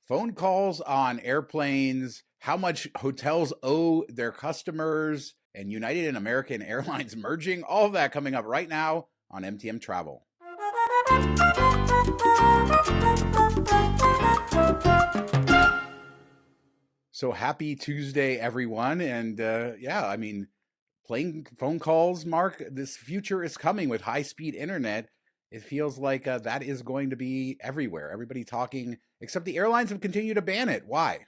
phone calls on airplanes, how much hotels owe their customers, and United and American Airlines merging. All of that coming up right now on MTM Travel. So happy Tuesday, everyone. And playing phone calls, Mark, this future is coming with high-speed internet. It feels like that is going to be everywhere. Everybody talking, except the airlines have continued to ban it. Why?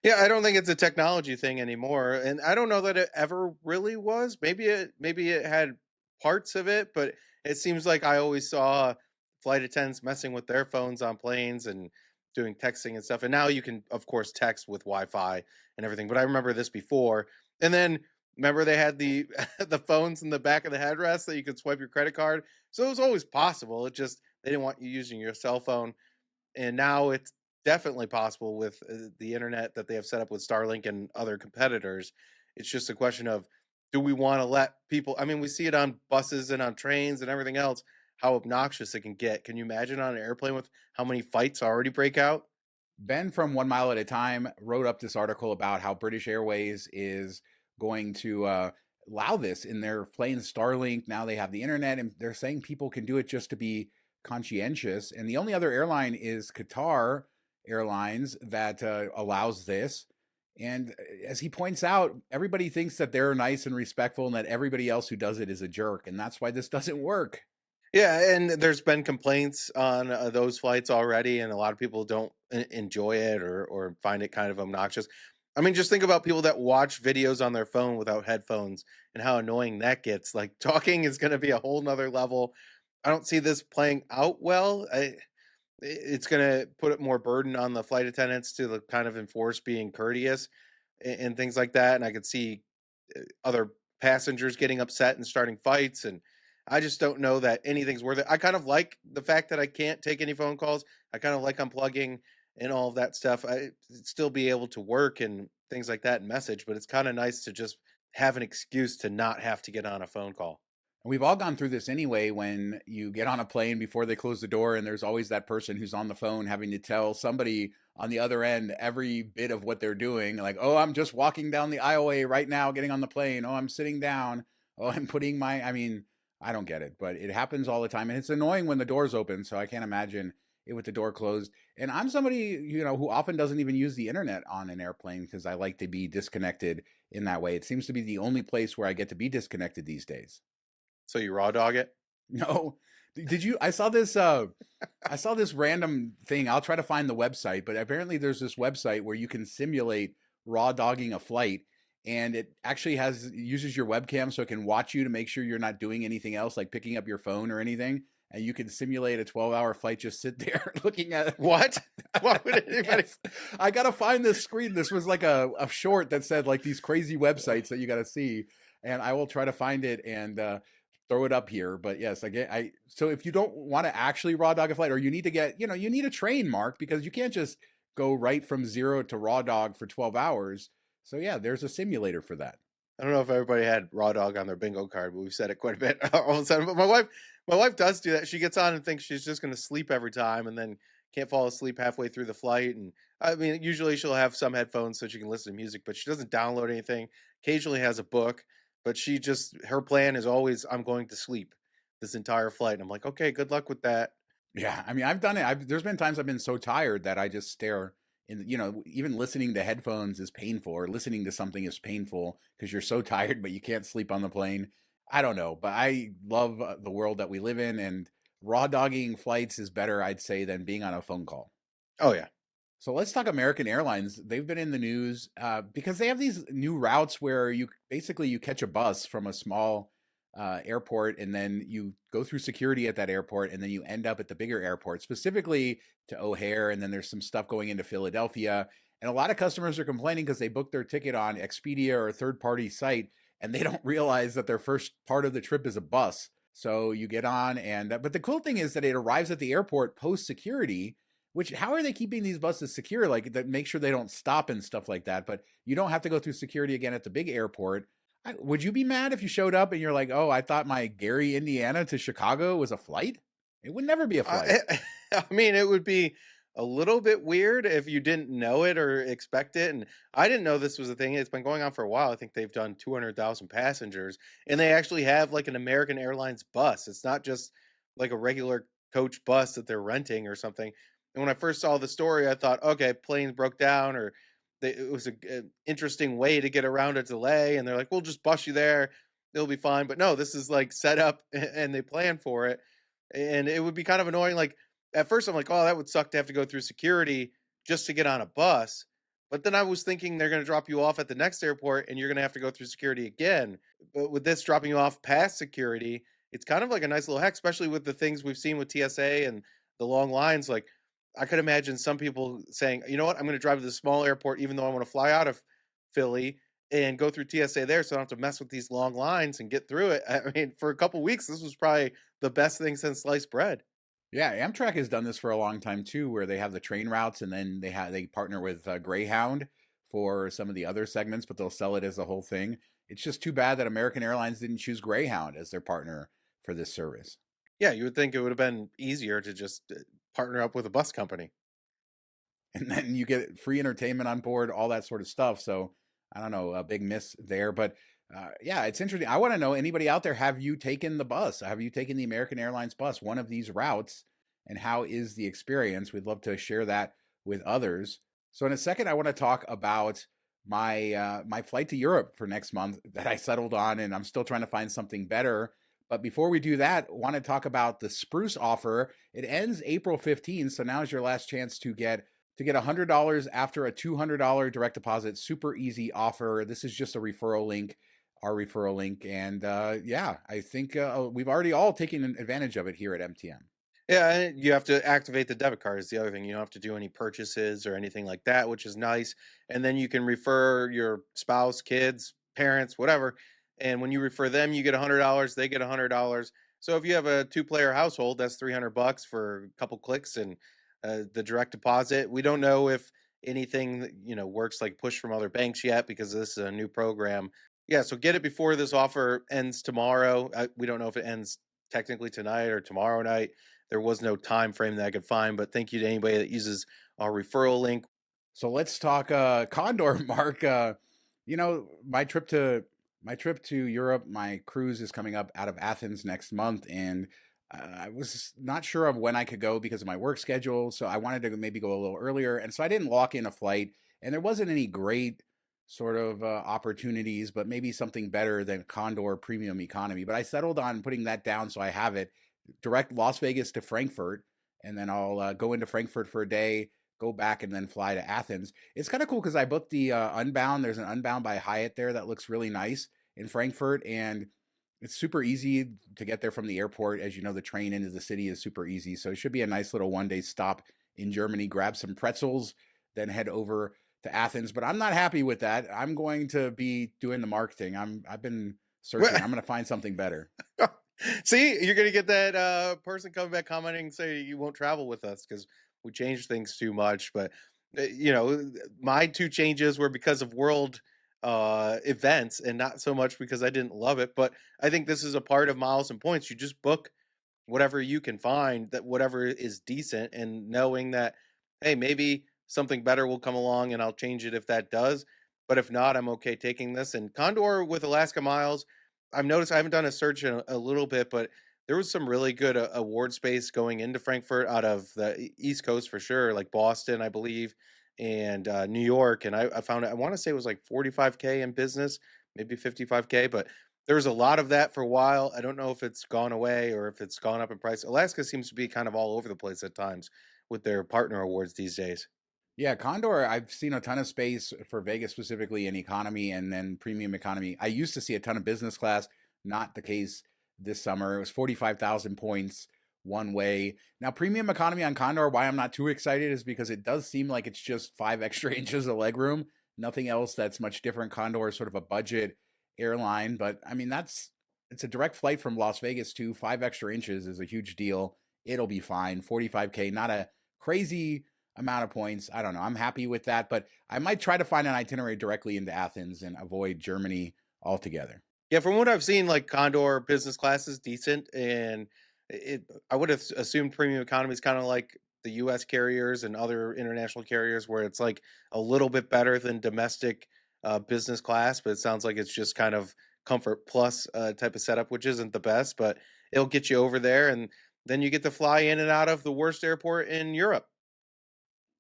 Yeah, I don't think it's a technology thing anymore, and I don't know that it ever really was. Maybe it had parts of it, but it seems like I always saw flight attendants messing with their phones on planes and doing texting and stuff. And now you can, of course, text with Wi-Fi and everything. But I remember this before. And then remember they had the the phones in the back of the headrest that you could swipe your credit card. So it was always possible. It just they didn't want you using your cell phone, and now it's definitely possible with the internet that they have set up with Starlink and other competitors. It's just a question of, do we want to let people? I mean, we see it on buses and on trains and everything else, how obnoxious it can get. Can you imagine on an airplane with how many fights already break out? Ben from 1 Mile at a Time wrote up this article about how British Airways is going to allow this in their planes. Starlink, now they have the internet, and they're saying people can do it just to be conscientious. And the only other airline is Qatar Airlines that allows this. And as he points out, everybody thinks that they're nice and respectful and that everybody else who does it is a jerk. And that's why this doesn't work. Yeah, and there's been complaints on those flights already, and a lot of people don't enjoy it or find it kind of obnoxious. I mean, just think about people that watch videos on their phone without headphones and how annoying that gets. Like talking is going to be a whole nother level. I don't see this playing out well. It's going to put more burden on the flight attendants to kind of enforce being courteous and things like that. And I could see other passengers getting upset and starting fights. And I just don't know that anything's worth it. I kind of like the fact that I can't take any phone calls. I kind of like unplugging and all of that stuff. I still be able to work and things like that and message, but it's kind of nice to just have an excuse to not have to get on a phone call. We've all gone through this anyway when you get on a plane before they close the door, and there's always that person who's on the phone having to tell somebody on the other end every bit of what they're doing. Like, oh, I'm just walking down the aisleway right now, getting on the plane. Oh, I'm sitting down. Oh, I'm putting my, I mean, I don't get it, but it happens all the time. And it's annoying when the door's open. So I can't imagine it with the door closed. And I'm somebody, who often doesn't even use the internet on an airplane because I like to be disconnected in that way. It seems to be the only place where I get to be disconnected these days. So you raw dog it? No. Did you I saw this random thing. I'll try to find the website, but apparently there's this website where you can simulate raw dogging a flight, and it actually uses your webcam so it can watch you to make sure you're not doing anything else like picking up your phone or anything, and you can simulate a 12-hour flight, just sit there looking at it. What? Why would anybody? Yes. I got to find this screen. This was like a short that said like these crazy websites that you got to see, and I will try to find it and throw it up here. But yes, so if you don't want to actually raw dog a flight, or you need to get, you need a train, Mark, because you can't just go right from zero to raw dog for 12 hours. So yeah, there's a simulator for that. I don't know if everybody had raw dog on their bingo card, but we've said it quite a bit all of a sudden. But my wife does do that. She gets on and thinks she's just going to sleep every time, and then can't fall asleep halfway through the flight. And I mean, usually she'll have some headphones so she can listen to music, but she doesn't download anything. Occasionally has a book, but her plan is always, I'm going to sleep this entire flight. And I'm like, okay, good luck with that. Yeah, I mean, I've done it. There's been times I've been so tired that I just stare. And even listening to headphones is painful, or listening to something is painful because you're so tired, but you can't sleep on the plane. I don't know, but I love the world that we live in, and raw dogging flights is better, I'd say, than being on a phone call. Oh yeah. So let's talk American Airlines. They've been in the news because they have these new routes where you catch a bus from a small airport, and then you go through security at that airport, and then you end up at the bigger airport, specifically to O'Hare. And then there's some stuff going into Philadelphia. And a lot of customers are complaining because they booked their ticket on Expedia or a third-party site, and they don't realize that their first part of the trip is a bus. So you get on, but the cool thing is that it arrives at the airport post security. Which, how are they keeping these buses secure? Like, that make sure they don't stop and stuff like that. But you don't have to go through security again at the big airport. Would you be mad if you showed up and you're like, oh, I thought my Gary, Indiana to Chicago was a flight? It would never be a flight. I mean, it would be a little bit weird if you didn't know it or expect it. And I didn't know this was a thing. It's been going on for a while. I think they've done 200,000 passengers, and they actually have like an American Airlines bus. It's not just like a regular coach bus that they're renting or something. And when I first saw the story, I thought, okay, planes broke down, or it was an interesting way to get around a delay. And they're like, we'll just bus you there. It'll be fine. But no, this is like set up and they plan for it. And it would be kind of annoying. Like at first, I'm like, oh, that would suck to have to go through security just to get on a bus. But then I was thinking they're going to drop you off at the next airport and you're going to have to go through security again. But with this dropping you off past security, it's kind of like a nice little hack, especially with the things we've seen with TSA and the long lines. Like I could imagine some people saying, you know what, I'm going to drive to the small airport, even though I want to fly out of Philly and go through TSA there, so I don't have to mess with these long lines and get through it. I mean, for a couple weeks, this was probably the best thing since sliced bread. Yeah, Amtrak has done this for a long time too, where they have the train routes and then they partner with Greyhound for some of the other segments, but they'll sell it as a whole thing. It's just too bad that American Airlines didn't choose Greyhound as their partner for this service. Yeah, you would think it would have been easier to just partner up with a bus company. And then you get free entertainment on board, all that sort of stuff. So I don't know, a big miss there, but yeah, it's interesting. I want to know, anybody out there, have you taken the bus? Have you taken the American Airlines bus, one of these routes, and how is the experience? We'd love to share that with others. So in a second, I want to talk about my flight to Europe for next month that I settled on, and I'm still trying to find something better. But before we do that, want to talk about the Spruce offer. It ends April 15th, so now is your last chance to get $100 after a $200 direct deposit. Super easy offer. This is just a referral link, our referral link. And yeah, I think we've already all taken advantage of it here at MTM. Yeah, and you have to activate the debit card is the other thing. You don't have to do any purchases or anything like that, which is nice. And then you can refer your spouse, kids, parents, whatever. And when you refer them, you get $100. They get $100. So if you have a two-player household, that's $300 for a couple clicks and the direct deposit. We don't know if anything works like push from other banks yet because this is a new program. Yeah, so get it before this offer ends tomorrow. We don't know if it ends technically tonight or tomorrow night. There was no time frame that I could find, but thank you to anybody that uses our referral link. So let's talk Condor, Mark. You know, my trip to Europe, my cruise is coming up out of Athens next month, and I was not sure of when I could go because of my work schedule. So I wanted to maybe go a little earlier, and so I didn't lock in a flight, and there wasn't any great sort of opportunities, but maybe something better than Condor Premium Economy. But I settled on putting that down, so I have it direct Las Vegas to Frankfurt, and then I'll go into Frankfurt for a day, go back, and then fly to Athens. It's kind of cool because I booked the Unbound. There's an Unbound by Hyatt there that looks really nice in Frankfurt, and it's super easy to get there from the airport. As you know, the train into the city is super easy, so it should be a nice little one-day stop in Germany. Grab some pretzels, then head over to Athens. But I'm not happy with that. I'm going to be doing the marketing. I've been searching. I'm going to find something better. See, you're gonna get that person coming back commenting say you won't travel with us because we changed things too much. But my two changes were because of world events and not so much because I didn't love it. But I think this is a part of miles and points. You just book whatever you can find, that whatever is decent, and knowing that, hey, maybe something better will come along and I'll change it if that does. But if not, I'm okay taking this. And Condor with Alaska Miles, I've noticed, I haven't done a search in a little bit, but there was some really good award space going into Frankfurt out of the East Coast for sure, like Boston, I believe, and New York. And I found it, I want to say it was like 45K in business, maybe 55K, but there was a lot of that for a while. I don't know if it's gone away or if it's gone up in price. Alaska seems to be kind of all over the place at times with their partner awards these days. Yeah, Condor, I've seen a ton of space for Vegas specifically in economy and then premium economy. I used to see a ton of business class, not the case this summer. It was 45,000 points one way. Now, premium economy on Condor, why I'm not too excited is because it does seem like it's just 5 extra inches of legroom. Nothing else that's much different. Condor is sort of a budget airline, but I mean, it's a direct flight from Las Vegas to 5 extra inches is a huge deal. It'll be fine. 45K, not a crazy amount of points. I don't know. I'm happy with that, but I might try to find an itinerary directly into Athens and avoid Germany altogether. Yeah, from what I've seen, like Condor business class is decent, and I would have assumed premium economy is kind of like the US carriers and other international carriers where it's like a little bit better than domestic business class, but it sounds like it's just kind of comfort plus type of setup, which isn't the best, but it'll get you over there, and then you get to fly in and out of the worst airport in Europe.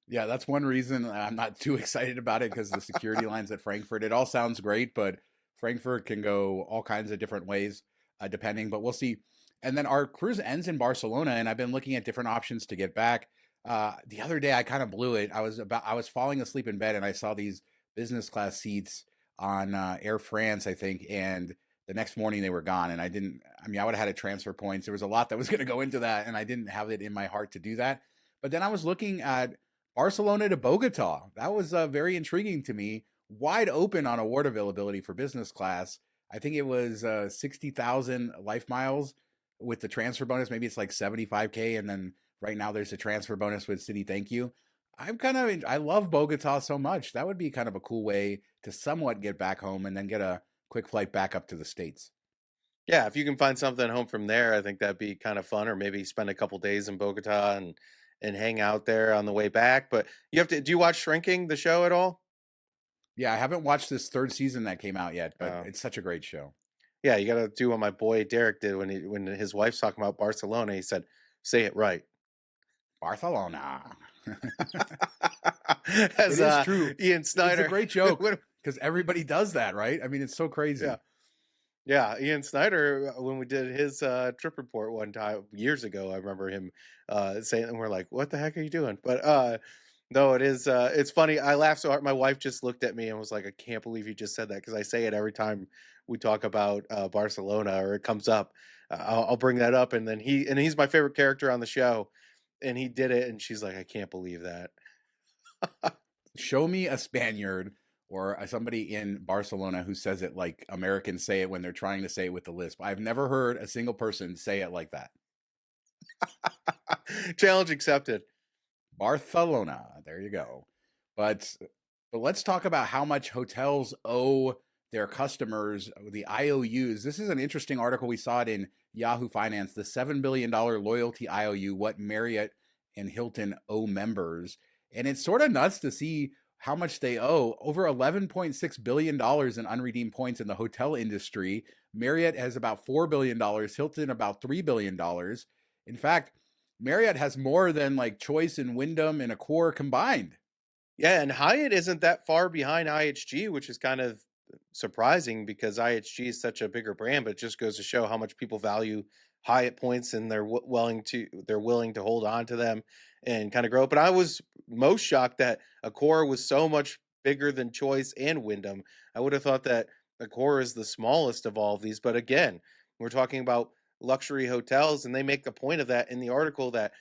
Yeah, that's one reason I'm not too excited about it because the security lines at Frankfurt, it all sounds great, but Frankfurt can go all kinds of different ways, depending, but we'll see. And then our cruise ends in Barcelona, and I've been looking at different options to get back. The other day, I kind of blew it. I was falling asleep in bed, and I saw these business class seats on Air France, I think, and the next morning they were gone. And I didn't. I mean, I would have had to transfer points. There was a lot that was going to go into that, and I didn't have it in my heart to do that. But then I was looking at Barcelona to Bogota. That was very intriguing to me. Wide open on award availability for business class. I think it was 60,000 life miles with the transfer bonus. Maybe it's like 75K. And then right now there's a transfer bonus with City Thank You. I love Bogota so much. That would be kind of a cool way to somewhat get back home and then get a quick flight back up to the States. Yeah, if you can find something home from there, I think that'd be kind of fun, or maybe spend a couple days in Bogota and hang out there on the way back. But you have to do you watch Shrinking, the show, at all? Yeah, I haven't watched this third season that came out yet, but Uh, it's such a great show. yeah, you got to do what my boy Derek did when his wife's talking about Barcelona. He said, "Say it right." Barcelona. It As is true. Ian It's a Snyder, great joke when- because everybody does that, right? I mean, it's so yeah, crazy. yeah, Ian Snyder, when we did his trip report one time years ago, I remember him saying, and we're like, "What the heck are you doing?" But no, it is. It's funny. I laughed so hard. My wife just looked at me and was like, "I can't believe you just said that," because I say it every time we talk about Barcelona or it comes up. I'll bring that up, and then he's my favorite character on the show, and he did it, and she's like, "I can't believe that." Show me a Spaniard or somebody in Barcelona who says it like Americans say it when they're trying to say it with the lisp. I've never heard a single person say it like that. Challenge accepted. Barcelona. There you go. But let's talk about how much hotels owe their customers, the IOUs. This is an interesting article. We saw it in Yahoo Finance, the $7 billion loyalty IOU, what Marriott and Hilton owe members. And it's sort of nuts to see how much they owe. Over $11.6 billion in unredeemed points in the hotel industry. Marriott has about $4 billion, Hilton about $3 billion. In fact, Marriott has more than like Choice and Wyndham and Accor combined. Yeah, and Hyatt isn't that far behind IHG, which is kind of surprising because IHG is such a bigger brand, but it just goes to show how much people value Hyatt points and they're willing to hold on to them and kind of grow. But I was most shocked that Accor was so much bigger than Choice and Wyndham. I would have thought that Accor is the smallest of all of these, but again, we're talking about luxury hotels, and they make the point of that in the article that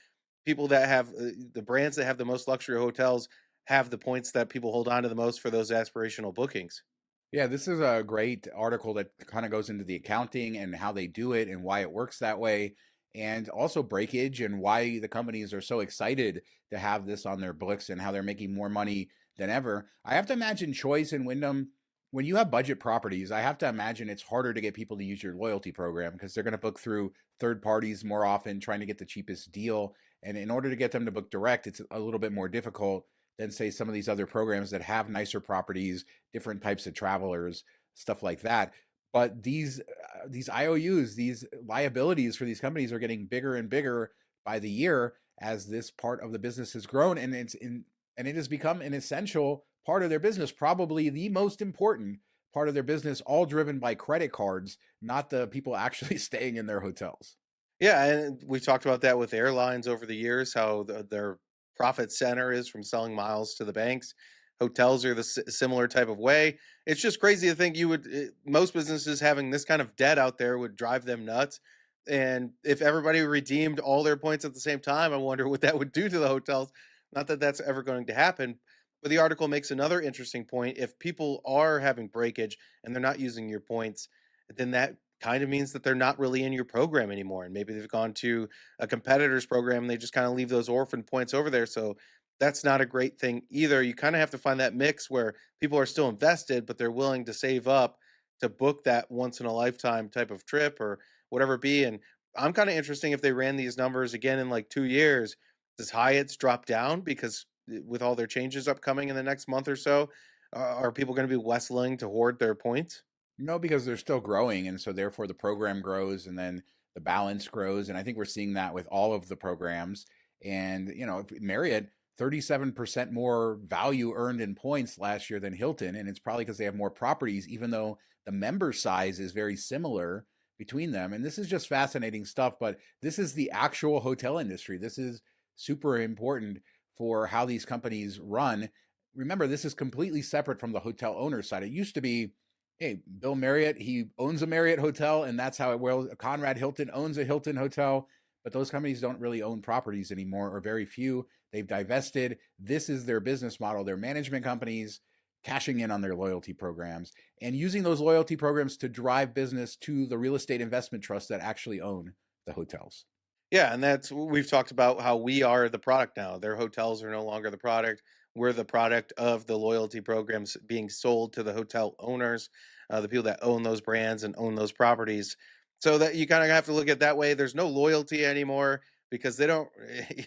people that have the brands that have the most luxury hotels have the points that people hold on to the most for those aspirational bookings. Yeah, this is a great article that kind of goes into the accounting and how they do it and why it works that way, and also breakage and why the companies are so excited to have this on their books and how they're making more money than ever. I have to imagine Choice and Wyndham, when you have budget properties, I have to imagine it's harder to get people to use your loyalty program because they're going to book through third parties more often, trying to get the cheapest deal. And in order to get them to book direct, it's a little bit more difficult than, say, some of these other programs that have nicer properties, different types of travelers, stuff like that. But these IOUs, these liabilities for these companies are getting bigger and bigger by the year as this part of the business has grown, and it has become an essential part of their business, probably the most important part of their business, all driven by credit cards, not the people actually staying in their hotels. Yeah, and we've talked about that with airlines over the years, how their profit center is from selling miles to the banks. Hotels are the similar type of way. It's just crazy to think most businesses having this kind of debt out there would drive them nuts. And if everybody redeemed all their points at the same time, I wonder what that would do to the hotels. Not that that's ever going to happen. But the article makes another interesting point. If people are having breakage and they're not using your points, then that kind of means that they're not really in your program anymore. And maybe they've gone to a competitor's program and they just kind of leave those orphan points over there. So that's not a great thing either. You kind of have to find that mix where people are still invested, but they're willing to save up to book that once in a lifetime type of trip or whatever it be. And I'm kind of interesting if they ran these numbers again in like 2 years. Does Hyatt's drop down because with all their changes upcoming in the next month or so, are people going to be less willing to hoard their points? No, because they're still growing, and so therefore the program grows, and then the balance grows, and I think we're seeing that with all of the programs. And Marriott, 37% more value earned in points last year than Hilton, and it's probably because they have more properties, even though the member size is very similar between them. And this is just fascinating stuff, but this is the actual hotel industry. This is super important for how these companies run. Remember, this is completely separate from the hotel owner side. It used to be, hey, Bill Marriott, he owns a Marriott hotel, and that's how it will. Conrad Hilton owns a Hilton hotel, but those companies don't really own properties anymore, or very few. They've divested. This is their business model. Their management companies cashing in on their loyalty programs and using those loyalty programs to drive business to the real estate investment trusts that actually own the hotels. Yeah, and that's we've talked about how we are the product now. Their hotels are no longer the product. We're the product of the loyalty programs being sold to the hotel owners, the people that own those brands and own those properties. So that you kind of have to look at it that way. There's no loyalty anymore because they don't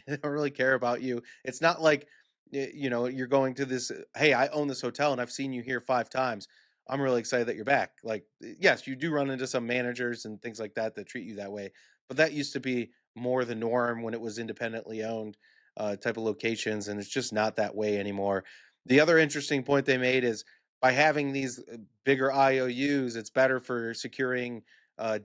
they don't really care about you. It's not like you're going to this. Hey, I own this hotel and I've seen you here 5 times. I'm really excited that you're back. Like, yes, you do run into some managers and things like that that treat you that way, but that used to be more the norm when it was independently owned type of locations, and it's just not that way anymore. The other interesting point they made is by having these bigger IOUs, it's better for securing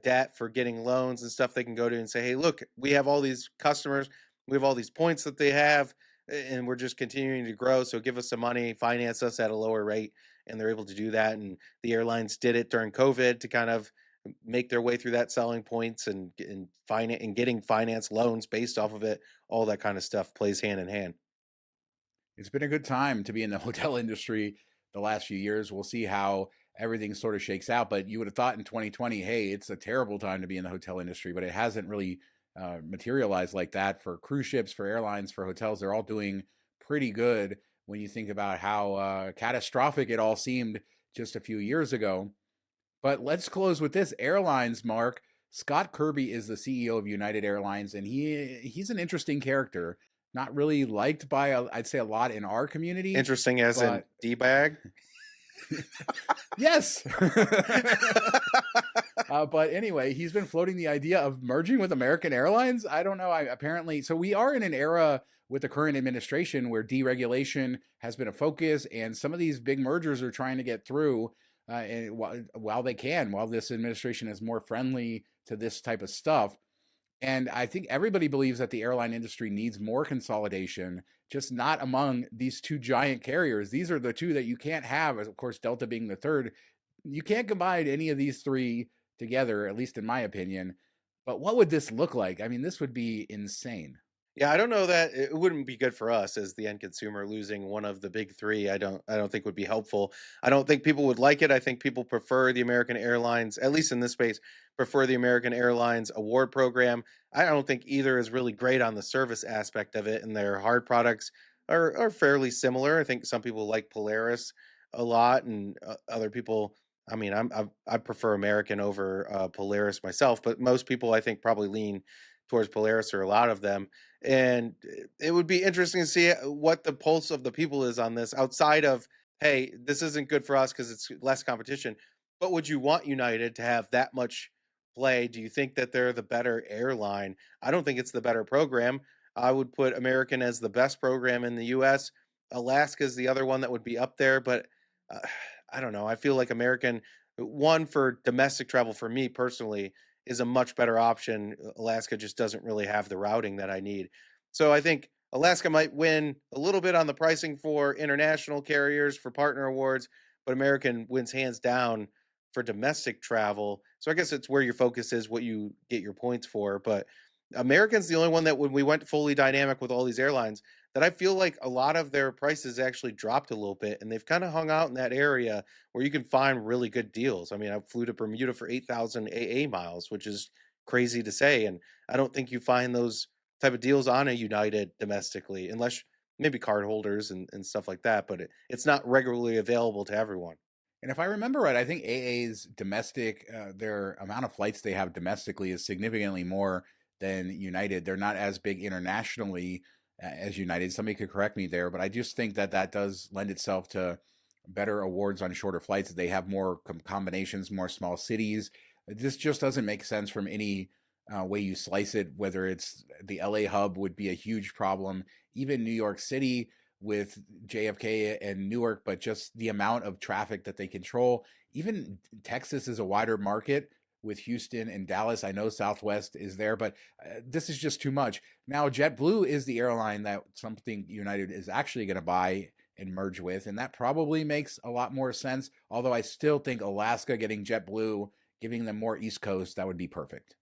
debt, for getting loans and stuff. They can go to and say, "Hey, look, we have all these customers, we have all these points that they have, and we're just continuing to grow. So give us some money, finance us at a lower rate." And they're able to do that. And the airlines did it during COVID to kind of make their way through that selling points and finance and getting finance loans based off of it. All that kind of stuff plays hand in hand. It's been a good time to be in the hotel industry the last few years. We'll see how everything sort of shakes out. But you would have thought in 2020, hey, it's a terrible time to be in the hotel industry, but it hasn't really materialized like that for cruise ships, for airlines, for hotels. They're all doing pretty good when you think about how catastrophic it all seemed just a few years ago. But let's close with this. Airlines, Mark. Scott Kirby is the CEO of United Airlines, and he's an interesting character. Not really liked by, I'd say, a lot in our community, Interesting as in but D bag. yes. But anyway, he's been floating the idea of merging with American Airlines. I don't know. Apparently, so we are in an era with the current administration where deregulation has been a focus, and some of these big mergers are trying to get through. And while they can, while this administration is more friendly to this type of stuff. And I think everybody believes that the airline industry needs more consolidation, just not among these two giant carriers. These are the two that you can't have, of course, Delta being the third. You can't combine any of these three together, at least in my opinion. But what would this look like? I mean, this would be insane. Yeah, I don't know that it wouldn't be good for us as the end consumer losing one of the big three. I don't think would be helpful. I don't think people would like it. I think people prefer the American Airlines, at least in this space, prefer the American Airlines award program. I don't think either is really great on the service aspect of it, and their hard products are fairly similar. I think some people like Polaris a lot, and other people. I mean, I prefer American over Polaris myself, but most people I think probably lean towards Polaris or a lot of them. And it would be interesting to see what the pulse of the people is on this outside of, hey, this isn't good for us because it's less competition. But would you want United to have that much play? Do you think that they're the better airline? I don't think it's the better program. I would put American as the best program in the US. Alaska is the other one that would be up there, but uh, I don't know. I feel like American, one for domestic travel for me personally, is a much better option. Alaska just doesn't really have the routing that I need. So I think Alaska might win a little bit on the pricing for international carriers for partner awards, but American wins hands down for domestic travel. So I guess it's where your focus is, what you get your points for. But American's the only one that when we went fully dynamic with all these airlines, that I feel like a lot of their prices actually dropped a little bit and they've kind of hung out in that area where you can find really good deals. I mean, I flew to Bermuda for 8,000 AA miles, which is crazy to say. And I don't think you find those type of deals on a United domestically, unless maybe card holders and stuff like that. But it's not regularly available to everyone. And if I remember right, I think AA's domestic, their amount of flights they have domestically is significantly more than United. They're not as big internationally as United. Somebody could correct me there, but I just think that that does lend itself to better awards on shorter flights. They have more combinations, more small cities. This just doesn't make sense from any way you slice it. Whether it's the LA hub would be a huge problem, even New York City with JFK and Newark, but just the amount of traffic that they control. Even Texas is a wider market with Houston and Dallas. I know Southwest is there, but this is just too much. Now, JetBlue is the airline that something United is actually going to buy and merge with, and that probably makes a lot more sense. Although I still think Alaska getting JetBlue, giving them more East Coast, that would be perfect.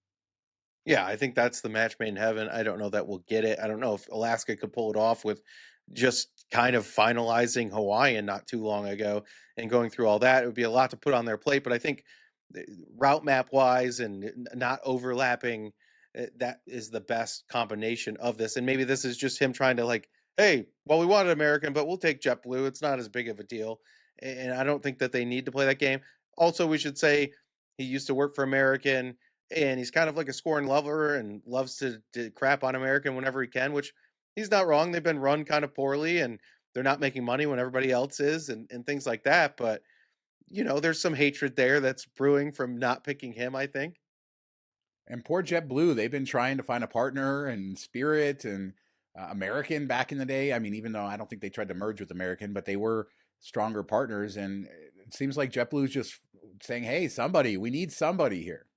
Yeah, I think that's the match made in heaven. I don't know that we'll get it. I don't know if Alaska could pull it off with just kind of finalizing Hawaiian not too long ago and going through all that. It would be a lot to put on their plate, but I think route map wise and not overlapping, that is the best combination of this. And maybe this is just him trying to like, hey, well, we wanted American, but we'll take JetBlue. It's not as big of a deal. And I don't think that they need to play that game. Also, we should say he used to work for American and he's kind of like a scorn lover and loves to crap on American whenever he can, which he's not wrong. They've been run kind of poorly and they're not making money when everybody else is and things like that. But there's some hatred there that's brewing from not picking him, I think. And poor JetBlue, they've been trying to find a partner and Spirit and American back in the day. I mean, even though I don't think they tried to merge with American, but they were stronger partners. And it seems like JetBlue's just saying, "Hey, somebody, we need somebody here."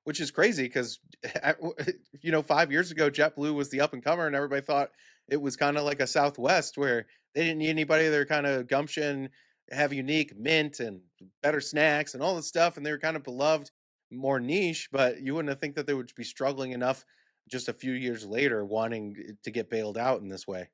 Which is crazy because 5 years ago, JetBlue was the up and comer, and everybody thought it was kind of like a Southwest where they didn't need anybody. They're kind of gumption, have unique mint and better snacks and all this stuff, and they were kind of beloved, more niche. But you wouldn't have think that they would be struggling enough just a few years later, wanting to get bailed out in this way.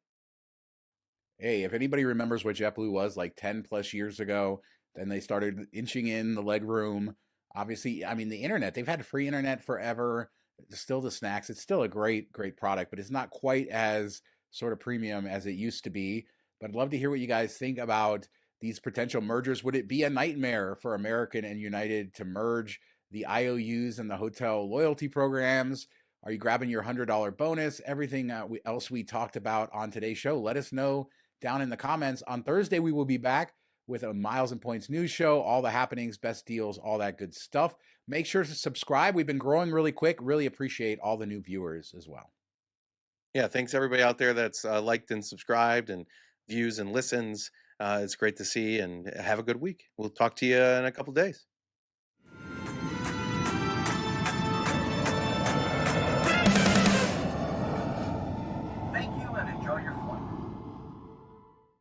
Hey, if anybody remembers what JetBlue was like 10 plus years ago, then they started inching in the leg room. Obviously, I mean, the internet, they've had free internet forever. Still the snacks. It's still a great, great product, but it's not quite as sort of premium as it used to be. But I'd love to hear what you guys think about these potential mergers. Would it be a nightmare for American and United to merge the IOUs and the hotel loyalty programs? Are you grabbing your $100 bonus? Everything else we talked about on today's show, let us know down in the comments. On Thursday, we will be back with a Miles and Points news show, all the happenings, best deals, all that good stuff. Make sure to subscribe. We've been growing really quick. Really appreciate all the new viewers as well. Yeah, thanks everybody out there that's liked and subscribed and views and listens. It's great to see and have a good week. We'll talk to you in a couple days.